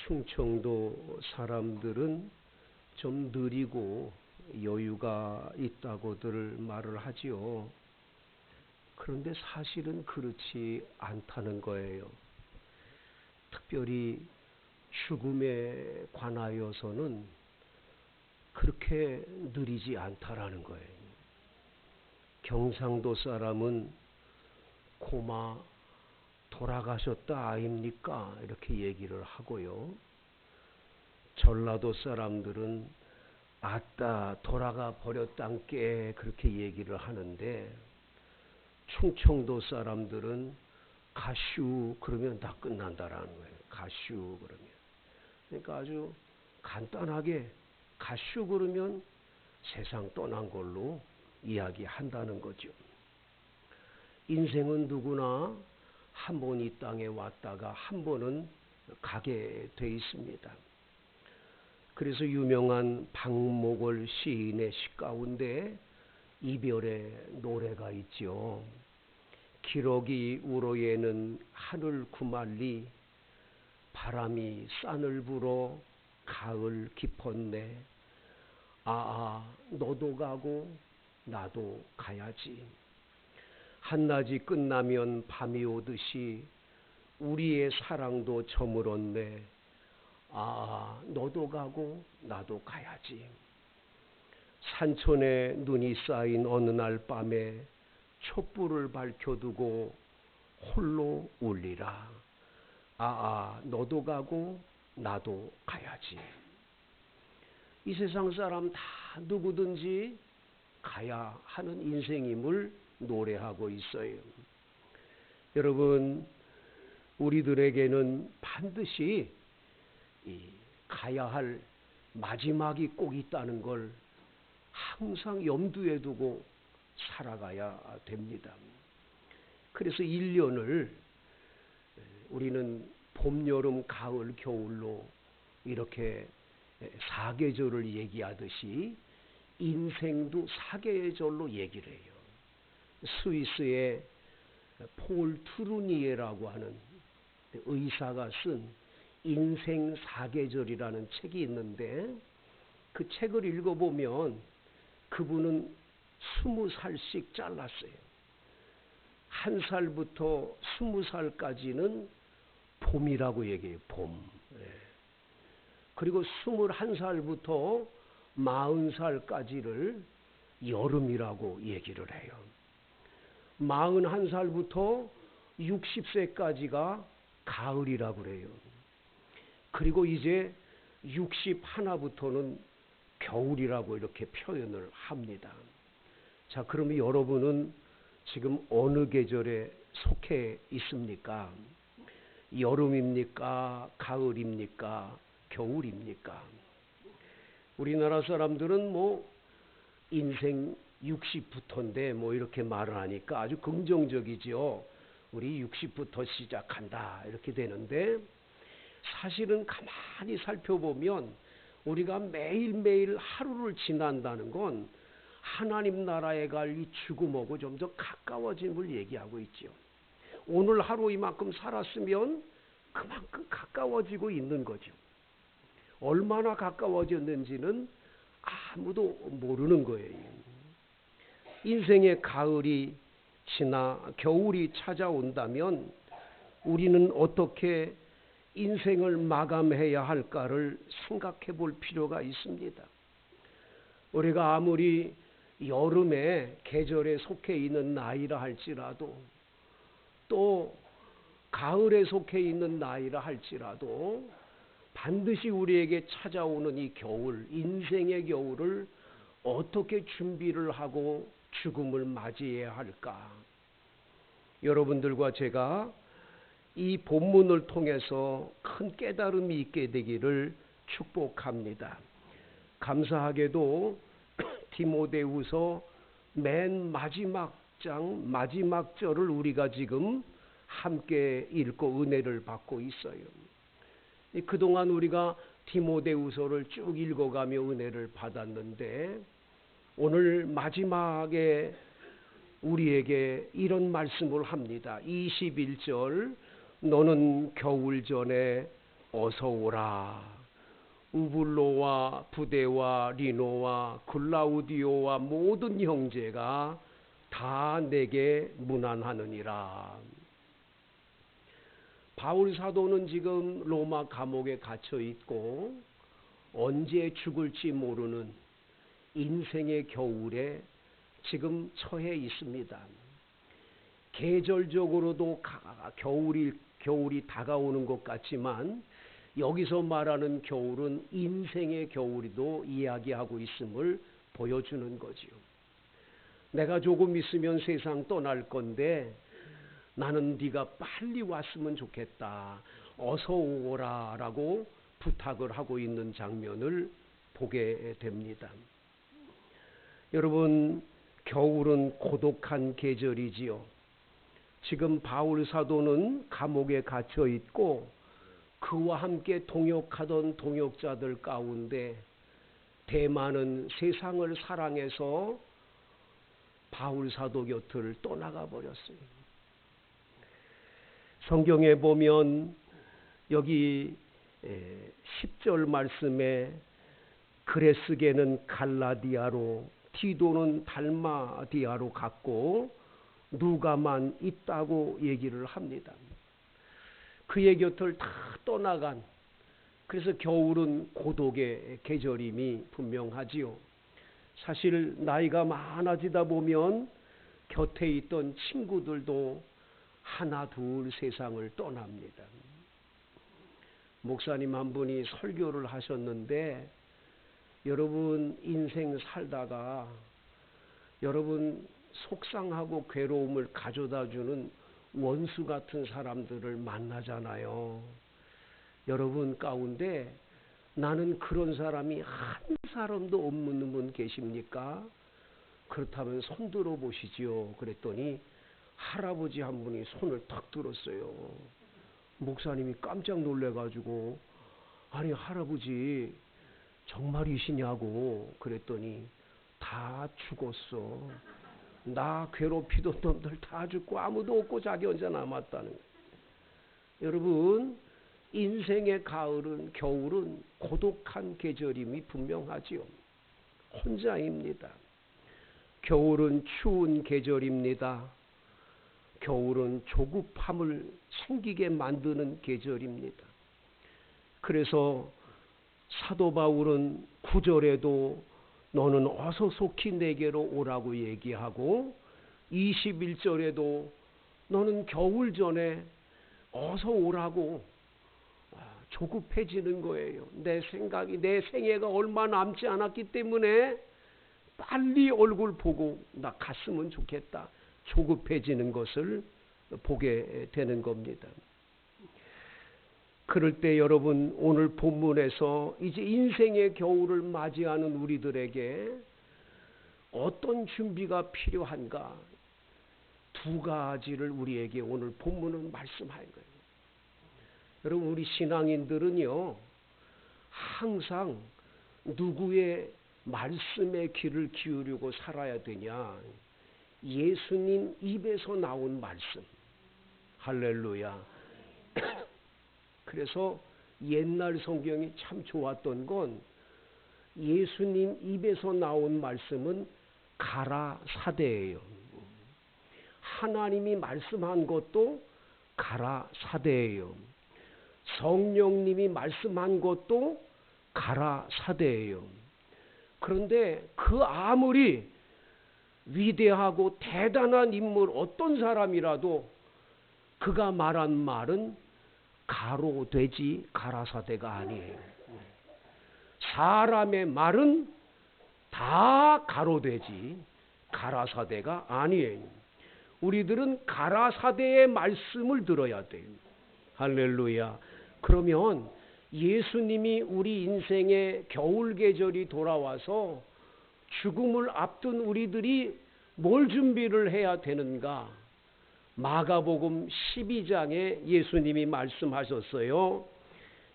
충청도 사람들은 좀 느리고 여유가 있다고들 말을 하지요. 그런데 사실은 그렇지 않다는 거예요. 특별히 죽음에 관하여서는 그렇게 느리지 않다라는 거예요. 경상도 사람은 고마 돌아가셨다 아닙니까? 이렇게 얘기를 하고요. 전라도 사람들은 아따 돌아가 버렸단께 그렇게 얘기를 하는데, 충청도 사람들은 가슈 그러면 다 끝난다라는 거예요. 가슈 그러면. 그러니까 아주 간단하게 가슈 그러면 세상 떠난 걸로 이야기한다는 거죠. 인생은 누구나 한 번 이 땅에 왔다가 한 번은 가게 돼 있습니다. 그래서 유명한 박목월 시인의 시 가운데 이별의 노래가 있죠. 기러기 우로에는 하늘 구말리, 바람이 싼을 불어 가을 깊었네. 너도 가고 나도 가야지. 한낮이 끝나면 밤이 오듯이 우리의 사랑도 저물었네. 너도 가고 나도 가야지. 산천에 눈이 쌓인 어느 날 밤에 촛불을 밝혀두고 홀로 울리라. 너도 가고 나도 가야지. 이 세상 사람 다 누구든지 가야 하는 인생임을 노래하고 있어요. 여러분, 우리들에게는 반드시 가야 할 마지막이 꼭 있다는 걸 항상 염두에 두고 살아가야 됩니다. 그래서 1년을 우리는 봄, 여름, 가을, 겨울로 이렇게 4계절을 얘기하듯이 인생도 4계절로 얘기를 해요. 스위스의 폴 투르니에라고 하는 의사가 쓴 인생 4계절이라는 책이 있는데, 그 책을 읽어보면 그분은 20살씩 잘랐어요. 1살부터 20살까지는 봄이라고 얘기해요. 봄. 그리고 21살부터 40살까지를 여름이라고 얘기를 해요. 41살부터 60세까지가 가을이라고 그래요. 그리고 이제 61부터는 겨울이라고 이렇게 표현을 합니다. 자, 그러면 여러분은 지금 어느 계절에 속해 있습니까? 여름입니까? 가을입니까? 겨울입니까? 우리나라 사람들은 인생 60부터인데 이렇게 말을 하니까 아주 긍정적이죠. 우리 60부터 시작한다 이렇게 되는데, 사실은 가만히 살펴보면 우리가 매일매일 하루를 지난다는 건 하나님 나라에 갈 이 죽음하고 좀 더 가까워짐을 얘기하고 있죠. 오늘 하루 이만큼 살았으면 그만큼 가까워지고 있는 거죠. 얼마나 가까워졌는지는 아무도 모르는 거예요. 인생의 가을이 지나 겨울이 찾아온다면 우리는 어떻게 인생을 마감해야 할까를 생각해 볼 필요가 있습니다. 우리가 아무리 여름의 계절에 속해 있는 나이라 할지라도, 또 가을에 속해 있는 나이라 할지라도 반드시 우리에게 찾아오는 이 겨울, 인생의 겨울을 어떻게 준비를 하고 죽음을 맞이해야 할까? 여러분들과 제가 이 본문을 통해서 큰 깨달음이 있게 되기를 축복합니다. 감사하게도 디모데후서 맨 마지막 장 마지막 절을 우리가 지금 함께 읽고 은혜를 받고 있어요. 그동안 우리가 디모데후서를 쭉 읽어가며 은혜를 받았는데, 오늘 마지막에 우리에게 이런 말씀을 합니다. 21절, 너는 겨울 전에 어서 오라. 우블로와 부데와 리노와 글라우디오와 모든 형제가 다 내게 문안하느니라. 바울 사도는 지금 로마 감옥에 갇혀 있고 언제 죽을지 모르는 인생의 겨울에 지금 처해 있습니다. 계절적으로도 겨울이 다가오는 것 같지만 여기서 말하는 겨울은 인생의 겨울이도 이야기하고 있음을 보여주는 거지요. 내가 조금 있으면 세상 떠날 건데 나는 네가 빨리 왔으면 좋겠다. 어서 오거라 라고 부탁을 하고 있는 장면을 보게 됩니다. 여러분, 겨울은 고독한 계절이지요. 지금 바울 사도는 감옥에 갇혀 있고 그와 함께 동역하던 동역자들 가운데 대만은 세상을 사랑해서 바울 사도 곁을 떠나가 버렸어요. 성경에 보면 여기 10절 말씀에 그레스게는 갈라디아로 디도는 달마디아로 갔고 누가만 있다고 얘기를 합니다. 그의 곁을 다 떠나간, 그래서 겨울은 고독의 계절임이 분명하지요. 사실 나이가 많아지다 보면 곁에 있던 친구들도 하나 둘 세상을 떠납니다. 목사님 한 분이 설교를 하셨는데 여러분 인생 살다가 여러분 속상하고 괴로움을 가져다주는 원수 같은 사람들을 만나잖아요. 여러분 가운데 나는 그런 사람이 한 사람도 없는 분 계십니까? 그렇다면 손 들어 보시지요. 그랬더니 할아버지 한 분이 손을 탁 들었어요. 목사님이 깜짝 놀래가지고 아니 할아버지 정말이시냐고 그랬더니 다 죽었어. 나 괴롭히던 놈들 다 죽고 아무도 없고 자기 혼자 남았다는 거예요. 여러분 인생의 겨울은 고독한 계절임이 분명하지요. 혼자입니다. 겨울은 추운 계절입니다. 겨울은 조급함을 생기게 만드는 계절입니다. 그래서 사도 바울은 9절에도 너는 어서 속히 내게로 오라고 얘기하고 21절에도 너는 겨울 전에 어서 오라고 조급해지는 거예요. 내 생애가 얼마 남지 않았기 때문에 빨리 얼굴 보고 나 갔으면 좋겠다. 조급해지는 것을 보게 되는 겁니다. 그럴 때 여러분 오늘 본문에서 이제 인생의 겨울을 맞이하는 우리들에게 어떤 준비가 필요한가? 두 가지를 우리에게 오늘 본문은 말씀할 거예요. 여러분 우리 신앙인들은요 항상 누구의 말씀에 귀를 기울이고 살아야 되냐? 예수님 입에서 나온 말씀. 할렐루야. 그래서 옛날 성경이 참 좋았던 건 예수님 입에서 나온 말씀은 가라사대예요. 하나님이 말씀한 것도 가라사대예요. 성령님이 말씀한 것도 가라사대예요. 그런데 그 아무리 위대하고 대단한 인물 어떤 사람이라도 그가 말한 말은 가로되지 가라사대가 아니에요. 사람의 말은 다 가로되지 가라사대가 아니에요. 우리들은 가라사대의 말씀을 들어야 돼요. 할렐루야. 그러면 예수님이 우리 인생의 겨울 계절이 돌아와서 죽음을 앞둔 우리들이 뭘 준비를 해야 되는가? 마가복음 12장에 예수님이 말씀하셨어요.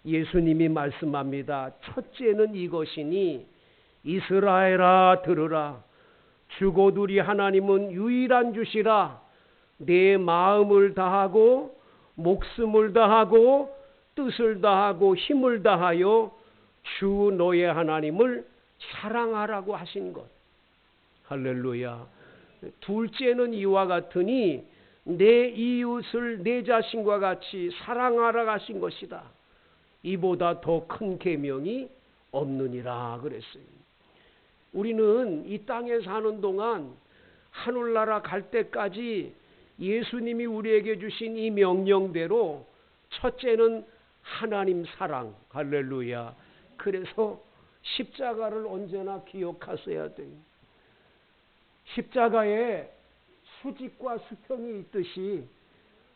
예수님이 말씀합니다. 첫째는 이것이니 이스라엘아 들으라. 주곧 우리 하나님은 유일한 주시라. 내 마음을 다하고 목숨을 다하고 뜻을 다하고 힘을 다하여 주 너의 하나님을 사랑하라고 하신 것. 할렐루야. 둘째는 이와 같으니 내 이웃을 내 자신과 같이 사랑하라 하신 것이다. 이보다 더 큰 계명이 없느니라 그랬어요. 우리는 이 땅에 사는 동안 하늘나라 갈 때까지 예수님이 우리에게 주신 이 명령대로 첫째는 하나님 사랑. 할렐루야. 그래서 십자가를 언제나 기억하셔야 돼요. 십자가에 수직과 수평이 있듯이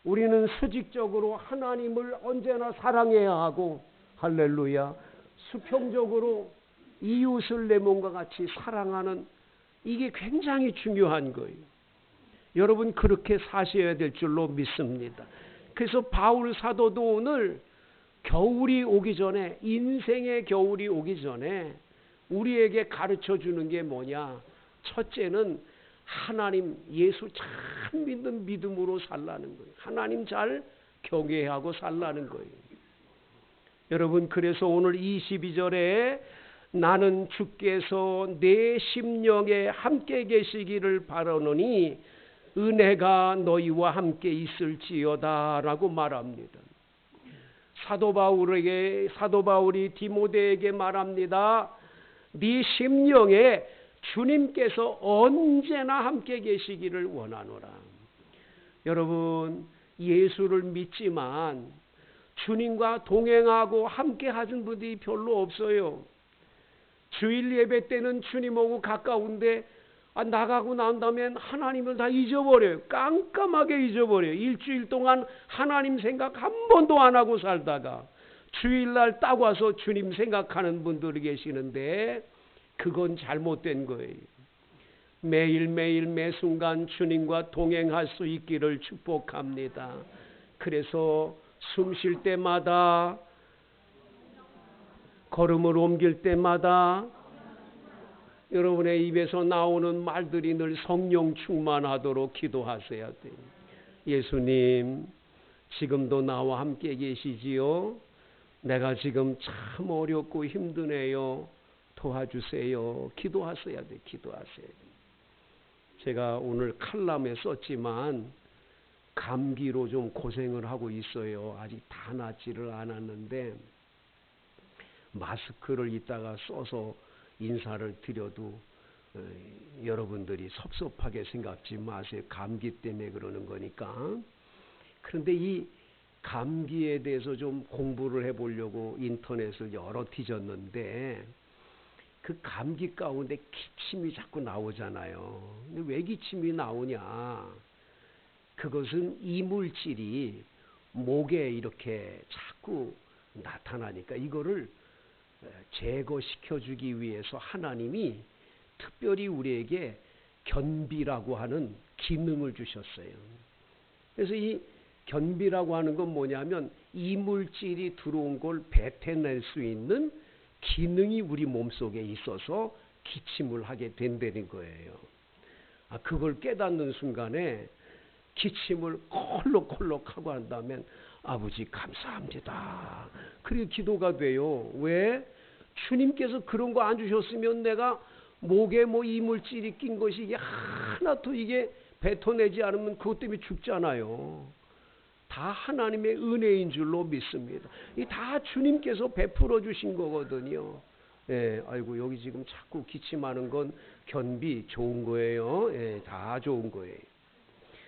우리는 수직적으로 하나님을 언제나 사랑해야 하고, 할렐루야, 수평적으로 이웃을 내 몸과 같이 사랑하는, 이게 굉장히 중요한 거예요. 여러분 그렇게 사셔야 될 줄로 믿습니다. 그래서 바울 사도도 오늘 겨울이 오기 전에, 인생의 겨울이 오기 전에 우리에게 가르쳐 주는 게 뭐냐? 첫째는 하나님, 예수 참 믿는 믿음으로 살라는 거예요. 하나님 잘 경외하고 살라는 거예요. 여러분 그래서 오늘 22절에 나는 주께서 내 심령에 함께 계시기를 바라노니 은혜가 너희와 함께 있을지어다 라고 말합니다. 사도 바울이 디모데에게 말합니다. 네 심령에 주님께서 언제나 함께 계시기를 원하노라. 여러분 예수를 믿지만 주님과 동행하고 함께 하신 분들이 별로 없어요. 주일 예배 때는 주님하고 가까운데 나가고 난 다음엔 하나님을 다 잊어버려요. 깜깜하게 잊어버려요. 일주일 동안 하나님 생각 한 번도 안 하고 살다가 주일날 딱 와서 주님 생각하는 분들이 계시는데 그건 잘못된 거예요. 매일매일 매순간 주님과 동행할 수 있기를 축복합니다. 그래서 숨 쉴 때마다, 걸음을 옮길 때마다 여러분의 입에서 나오는 말들이 늘 성령 충만하도록 기도하셔야 돼요. 예수님, 지금도 나와 함께 계시지요? 내가 지금 참 어렵고 힘드네요. 도와주세요. 기도하셔야 돼요. 기도하셔야 돼요. 제가 오늘 칼럼에 썼지만 감기로 좀 고생을 하고 있어요. 아직 다 낫지를 않았는데 마스크를 이따가 써서 인사를 드려도 여러분들이 섭섭하게 생각지 마세요. 감기 때문에 그러는 거니까. 그런데 이 감기에 대해서 좀 공부를 해보려고 인터넷을 여러 뒤졌는데 그 감기 가운데 기침이 자꾸 나오잖아요. 근데 왜 기침이 나오냐? 그것은 이물질이 목에 이렇게 자꾸 나타나니까 이거를 제거시켜주기 위해서 하나님이 특별히 우리에게 견비라고 하는 기능을 주셨어요. 그래서 이 견비라고 하는 건 뭐냐면 이물질이 들어온 걸 뱉어낼 수 있는 기능이 우리 몸속에 있어서 기침을 하게 된다는 거예요. 그걸 깨닫는 순간에 기침을 콜록콜록 하고 한다면 아버지 감사합니다. 그리고 기도가 돼요. 왜? 주님께서 그런 거 안 주셨으면 내가 목에 뭐 이물질이 낀 것이 이게 하나도 이게 뱉어내지 않으면 그것 때문에 죽잖아요. 다 하나님의 은혜인 줄로 믿습니다. 이 다 주님께서 베풀어 주신 거거든요. 예, 아이고 여기 지금 자꾸 기침하는 건 견비 좋은 거예요. 예, 다 좋은 거예요.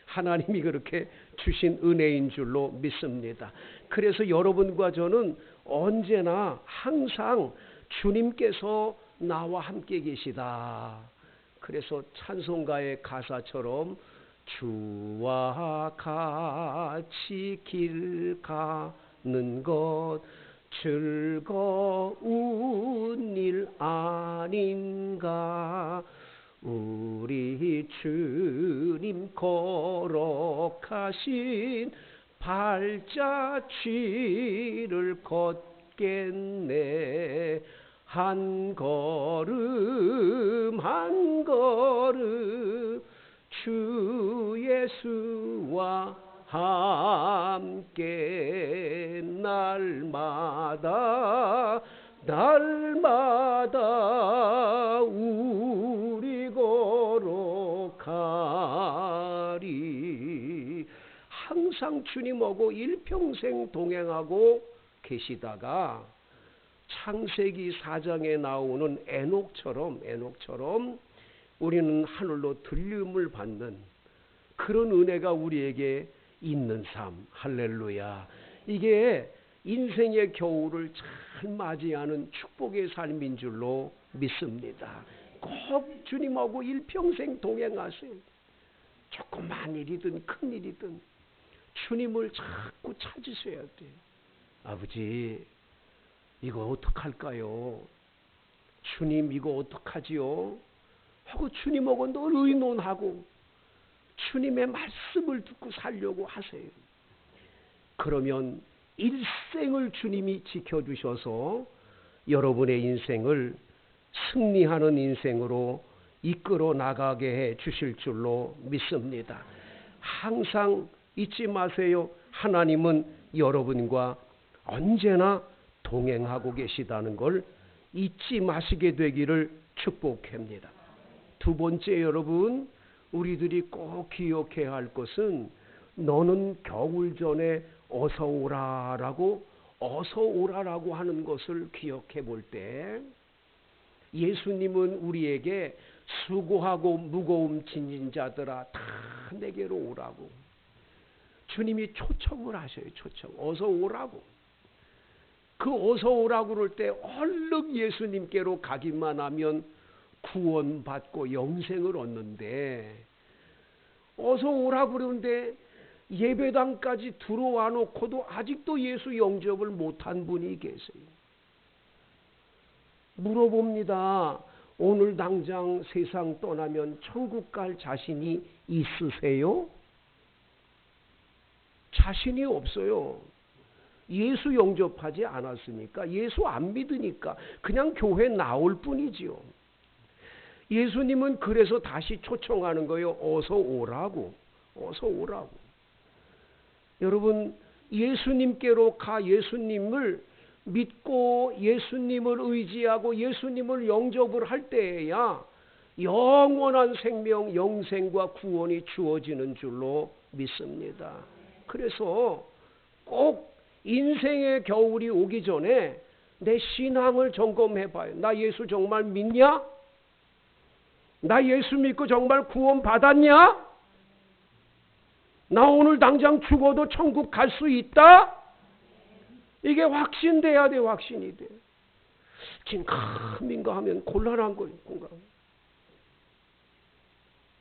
하나님이 그렇게 주신 은혜인 줄로 믿습니다. 그래서 여러분과 저는 언제나 항상 주님께서 나와 함께 계시다. 그래서 찬송가의 가사처럼 주와 같이 길 가는 것 즐거운 일 아닌가. 우리 주님 거룩하신 발자취를 걷겠네. 한 걸음 한 걸음 주 예수와 함께 날마다 날마다 우리 걸어가리. 항상 주님하고 일평생 동행하고 계시다가 창세기 4장에 나오는 에녹처럼 우리는 하늘로 들림을 받는 그런 은혜가 우리에게 있는 삶. 할렐루야. 이게 인생의 겨울을 잘 맞이하는 축복의 삶인 줄로 믿습니다. 꼭 주님하고 일평생 동행하세요. 조그만 일이든 큰 일이든 주님을 자꾸 찾으셔야 돼요. 아버지, 이거 어떡할까요? 주님, 이거 어떡하지요? 하고 주님하고 늘 의논하고 주님의 말씀을 듣고 살려고 하세요. 그러면 일생을 주님이 지켜주셔서 여러분의 인생을 승리하는 인생으로 이끌어 나가게 해 주실 줄로 믿습니다. 항상 잊지 마세요. 하나님은 여러분과 언제나 동행하고 계시다는 걸 잊지 마시게 되기를 축복합니다. 두 번째, 여러분, 우리들이 꼭 기억해야 할 것은 너는 겨울 전에 어서 오라라고 하는 것을 기억해 볼 때, 예수님은 우리에게 수고하고 무거움 지닌 자들아 다 내게로 오라고 주님이 초청을 하셔요. 초청. 어서 오라고. 그 어서 오라고 그럴 때 얼른 예수님께로 가기만 하면 구원받고 영생을 얻는데, 어서 오라고 그러는데 예배당까지 들어와 놓고도 아직도 예수 영접을 못한 분이 계세요. 물어봅니다. 오늘 당장 세상 떠나면 천국 갈 자신이 있으세요? 자신이 없어요. 예수 영접하지 않았으니까, 예수 안 믿으니까 그냥 교회 나올 뿐이지요. 예수님은 그래서 다시 초청하는 거예요. 어서 오라고. 어서 오라고. 여러분, 예수님께로 가 예수님을 믿고 예수님을 의지하고 예수님을 영접을 할 때에야 영원한 생명, 영생과 구원이 주어지는 줄로 믿습니다. 그래서 꼭 인생의 겨울이 오기 전에 내 신앙을 점검해 봐요. 나 예수 정말 믿냐? 나 예수 믿고 정말 구원 받았냐? 나 오늘 당장 죽어도 천국 갈 수 있다? 이게 확신돼야 돼. 확신이 돼. 긴가민가 하면 곤란한 거예요.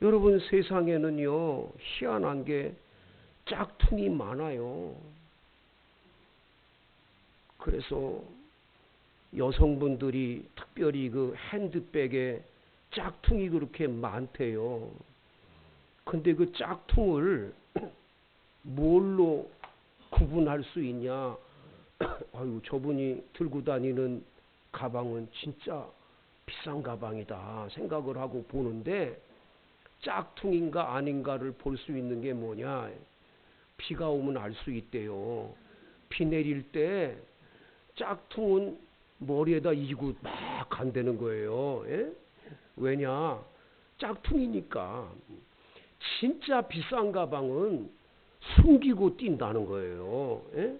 여러분, 세상에는요 희한한 게 짝퉁이 많아요. 그래서 여성분들이 특별히 그 핸드백에 짝퉁이 그렇게 많대요. 근데 그 짝퉁을 뭘로 구분할 수 있냐? 아유, 저분이 들고 다니는 가방은 진짜 비싼 가방이다 생각을 하고 보는데, 짝퉁인가 아닌가를 볼 수 있는 게 뭐냐? 비가 오면 알 수 있대요. 비 내릴 때 짝퉁은 머리에다 이고 막 간다는 거예요. 예? 왜냐? 짝퉁이니까. 진짜 비싼 가방은 숨기고 뛴다는 거예요. 예?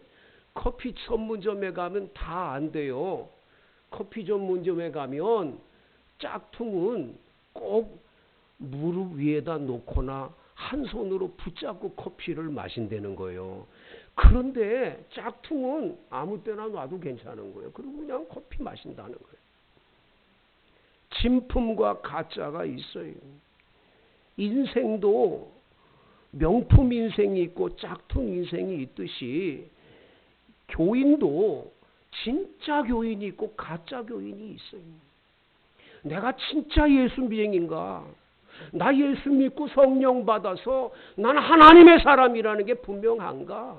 커피 전문점에 가면 다 안 돼요. 커피 전문점에 가면 짝퉁은 꼭 무릎 위에다 놓거나 한 손으로 붙잡고 커피를 마신다는 거예요. 그런데 짝퉁은 아무 때나 놔도 괜찮은 거예요. 그리고 그냥 커피 마신다는 거예요. 진품과 가짜가 있어요. 인생도 명품 인생이 있고 짝퉁 인생이 있듯이 교인도 진짜 교인이 있고 가짜 교인이 있어요. 내가 진짜 예수 비행인가? 나 예수 믿고 성령 받아서 난 하나님의 사람이라는 게 분명한가?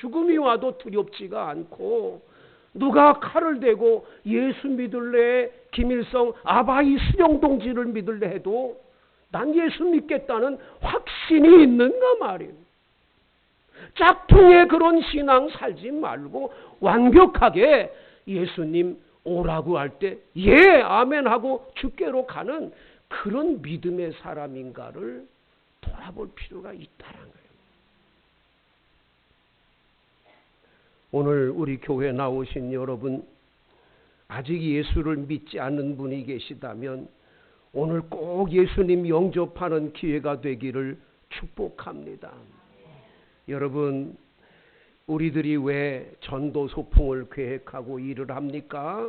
죽음이 와도 두렵지가 않고, 누가 칼을 대고 예수 믿을래, 김일성, 아바이 수령동지를 믿을래 해도 난 예수 믿겠다는 확신이 있는가 말이에요. 짝퉁의 그런 신앙 살지 말고 완벽하게 예수님 오라고 할 때 예 아멘 하고 주께로 가는 그런 믿음의 사람인가를 돌아볼 필요가 있다는 거예요. 오늘 우리 교회 나오신 여러분, 아직 예수를 믿지 않는 분이 계시다면 오늘 꼭 예수님 영접하는 기회가 되기를 축복합니다. 여러분, 우리들이 왜 전도 소풍을 계획하고 일을 합니까?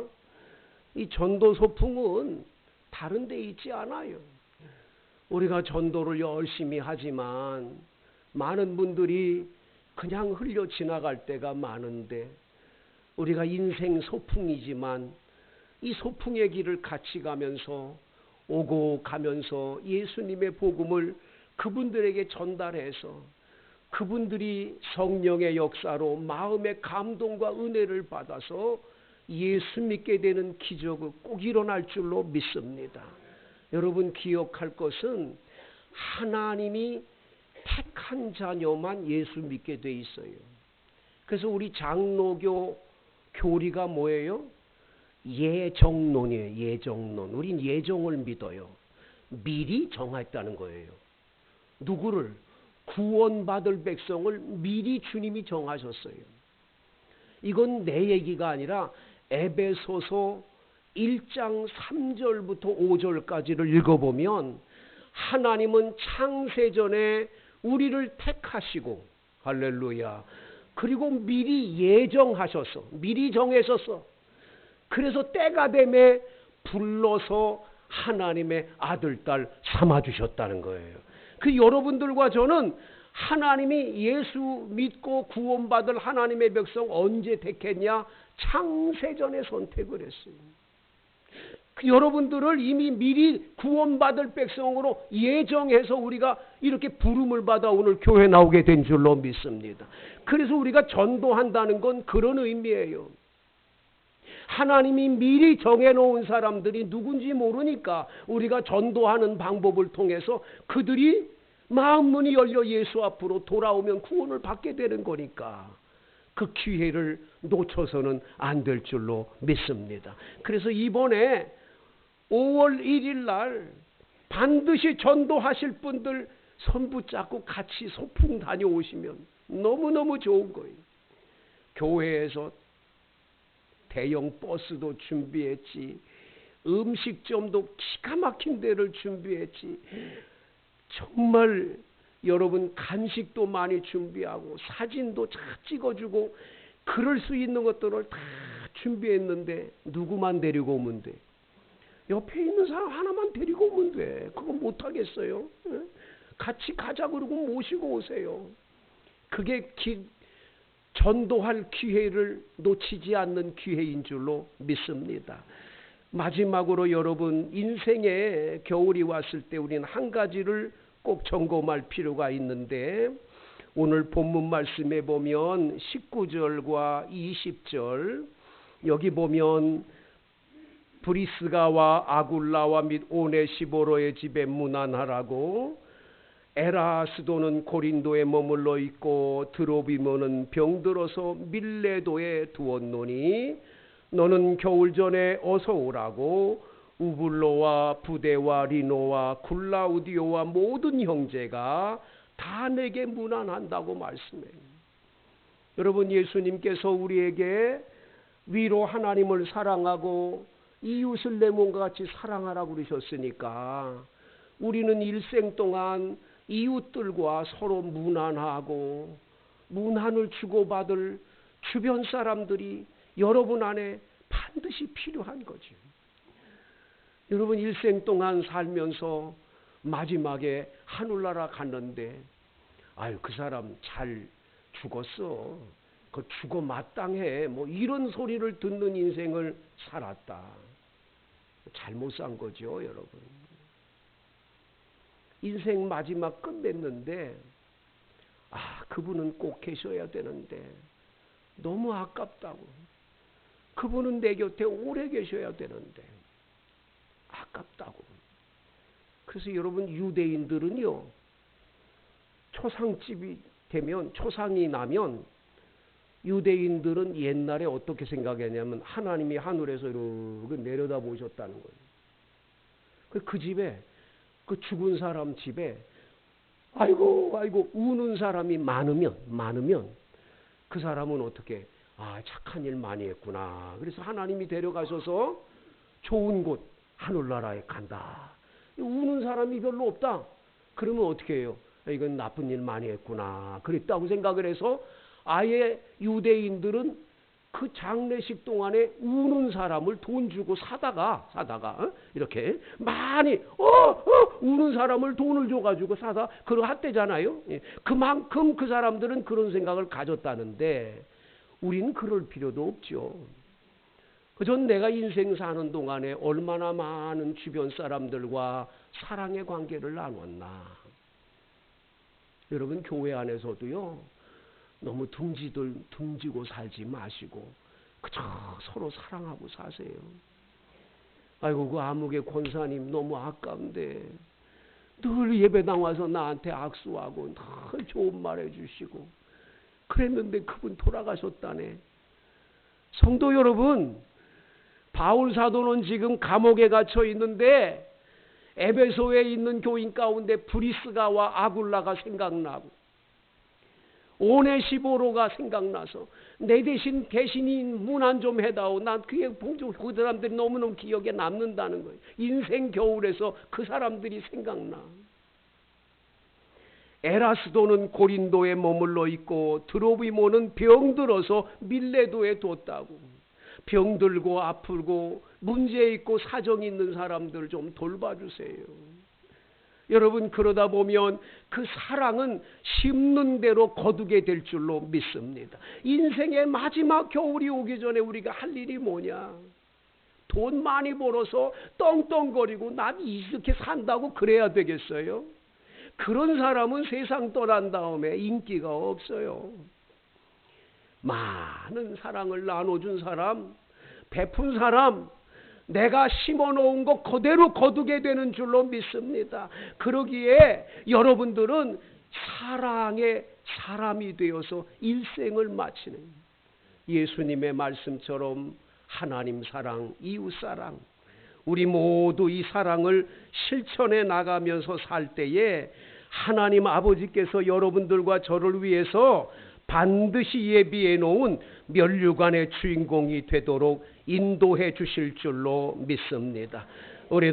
이 전도 소풍은 다른 데 있지 않아요. 우리가 전도를 열심히 하지만 많은 분들이 그냥 흘려 지나갈 때가 많은데, 우리가 인생 소풍이지만 이 소풍의 길을 같이 가면서 오고 가면서 예수님의 복음을 그분들에게 전달해서 그분들이 성령의 역사로 마음의 감동과 은혜를 받아서 예수 믿게 되는 기적이 꼭 일어날 줄로 믿습니다. 여러분 기억할 것은 하나님이 택한 자녀만 예수 믿게 돼 있어요. 그래서 우리 장로교 교리가 뭐예요? 예정론이에요. 예정론. 우린 예정을 믿어요. 미리 정했다는 거예요. 누구를? 구원받을 백성을 미리 주님이 정하셨어요. 이건 내 얘기가 아니라 에베소서 1장 3절부터 5절까지를 읽어보면 하나님은 창세전에 우리를 택하시고, 할렐루야, 그리고 미리 예정하셨어. 미리 정하셨어. 그래서 때가 되매 불러서 하나님의 아들, 딸 삼아주셨다는 거예요. 그 여러분들과 저는 하나님이 예수 믿고 구원받을 하나님의 백성 언제 택했냐? 창세전에 선택을 했어요. 그 여러분들을 이미 미리 구원받을 백성으로 예정해서 우리가 이렇게 부름을 받아 오늘 교회 나오게 된 줄로 믿습니다. 그래서 우리가 전도한다는 건 그런 의미예요. 하나님이 미리 정해놓은 사람들이 누군지 모르니까 우리가 전도하는 방법을 통해서 그들이 마음 문이 열려 예수 앞으로 돌아오면 구원을 받게 되는 거니까 그 기회를 놓쳐서는 안 될 줄로 믿습니다. 그래서 이번에 5월 1일 날 반드시 전도하실 분들 손 붙잡고 같이 소풍 다녀오시면 너무너무 좋은 거예요. 교회에서 대형 버스도 준비했지, 음식점도 기가 막힌 데를 준비했지, 정말 여러분 간식도 많이 준비하고 사진도 다 찍어주고 그럴 수 있는 것들을 다 준비했는데 누구만 데리고 오면 돼? 옆에 있는 사람 하나만 데리고 오면 돼. 그거 못하겠어요? 같이 가자 그러고 모시고 오세요. 그게 전도할 기회를 놓치지 않는 기회인 줄로 믿습니다. 마지막으로 여러분, 인생에 겨울이 왔을 때 우리는 한 가지를 꼭 점검할 필요가 있는데, 오늘 본문 말씀에 보면 19절과 20절 여기 보면 브리스가와 아굴라와 및 오네시보로의 집에 문안하라고, 에라스도는 고린도에 머물러 있고 드로비모는 병들어서 밀레도에 두었노니 너는 겨울 전에 어서 오라고 우블로와 부데와 리노와 굴라우디오와 모든 형제가 다 내게 문안한다고 말씀해요. 여러분, 예수님께서 우리에게 위로 하나님을 사랑하고 이웃을 내 몸과 같이 사랑하라고 그러셨으니까 우리는 일생 동안 이웃들과 서로 문안하고 문안을 주고받을 주변 사람들이 여러분 안에 반드시 필요한 거죠. 여러분, 일생 동안 살면서 마지막에 하늘나라 갔는데 아유 그 사람 잘 죽었어, 그 죽어 마땅해, 뭐 이런 소리를 듣는 인생을 살았다. 잘못 산 거죠. 여러분, 인생 마지막 끝냈는데 그분은 꼭 계셔야 되는데 너무 아깝다고, 그분은 내 곁에 오래 계셔야 되는데 아깝다고. 그래서 여러분, 유대인들은요 초상집이 되면, 초상이 나면 유대인들은 옛날에 어떻게 생각했냐면 하나님이 하늘에서 이렇게 내려다 보셨다는 거예요. 그 집에, 그 죽은 사람 집에 아이고 우는 사람이 많으면 그 사람은 어떻게, 착한 일 많이 했구나. 그래서 하나님이 데려가셔서 좋은 곳 하늘나라에 간다. 우는 사람이 별로 없다. 그러면 어떻게 해요? 이건 나쁜 일 많이 했구나. 그랬다고 생각을 해서 아예 유대인들은 그 장례식 동안에 우는 사람을 돈 주고 사다가 이렇게 많이 우는 사람을 돈을 줘가지고 사다 그러 했대잖아요. 그만큼 그 사람들은 그런 생각을 가졌다는데 우리는 그럴 필요도 없죠. 전 내가 인생 사는 동안에 얼마나 많은 주변 사람들과 사랑의 관계를 나눴나. 여러분, 교회 안에서도요, 너무 등지고 살지 마시고 그저 서로 사랑하고 사세요. 아이고, 그 아무개 권사님 너무 아까운데 늘 예배당 와서 나한테 악수하고 늘 좋은 말 해주시고 그랬는데 그분 돌아가셨다네. 성도 여러분, 바울 사도는 지금 감옥에 갇혀 있는데 에베소에 있는 교인 가운데 브리스가와 아굴라가 생각나고 오네시보로가 생각나서 내 대신 대신인 문안 좀 해다오. 난 그게 그 사람들이 너무너무 기억에 남는다는 거예요. 인생 겨울에서 그 사람들이 생각나. 에라스도는 고린도에 머물러 있고 드로비모는 병들어서 밀레도에 뒀다고. 병들고 아프고 문제 있고 사정 있는 사람들 좀 돌봐주세요. 여러분, 그러다 보면 그 사랑은 심는 대로 거두게 될 줄로 믿습니다. 인생의 마지막 겨울이 오기 전에 우리가 할 일이 뭐냐? 돈 많이 벌어서 떵떵거리고 난 이렇게 산다고 그래야 되겠어요? 그런 사람은 세상 떠난 다음에 인기가 없어요. 많은 사랑을 나눠준 사람, 베푼 사람, 내가 심어놓은 거 그대로 거두게 되는 줄로 믿습니다. 그러기에 여러분들은 사랑의 사람이 되어서 일생을 마치는 예수님의 말씀처럼 하나님 사랑, 이웃 사랑, 우리 모두 이 사랑을 실천해 나가면서 살 때에 하나님 아버지께서 여러분들과 저를 위해서 반드시 예비해 놓은 면류관의 주인공이 되도록 인도해 주실 줄로 믿습니다. 우리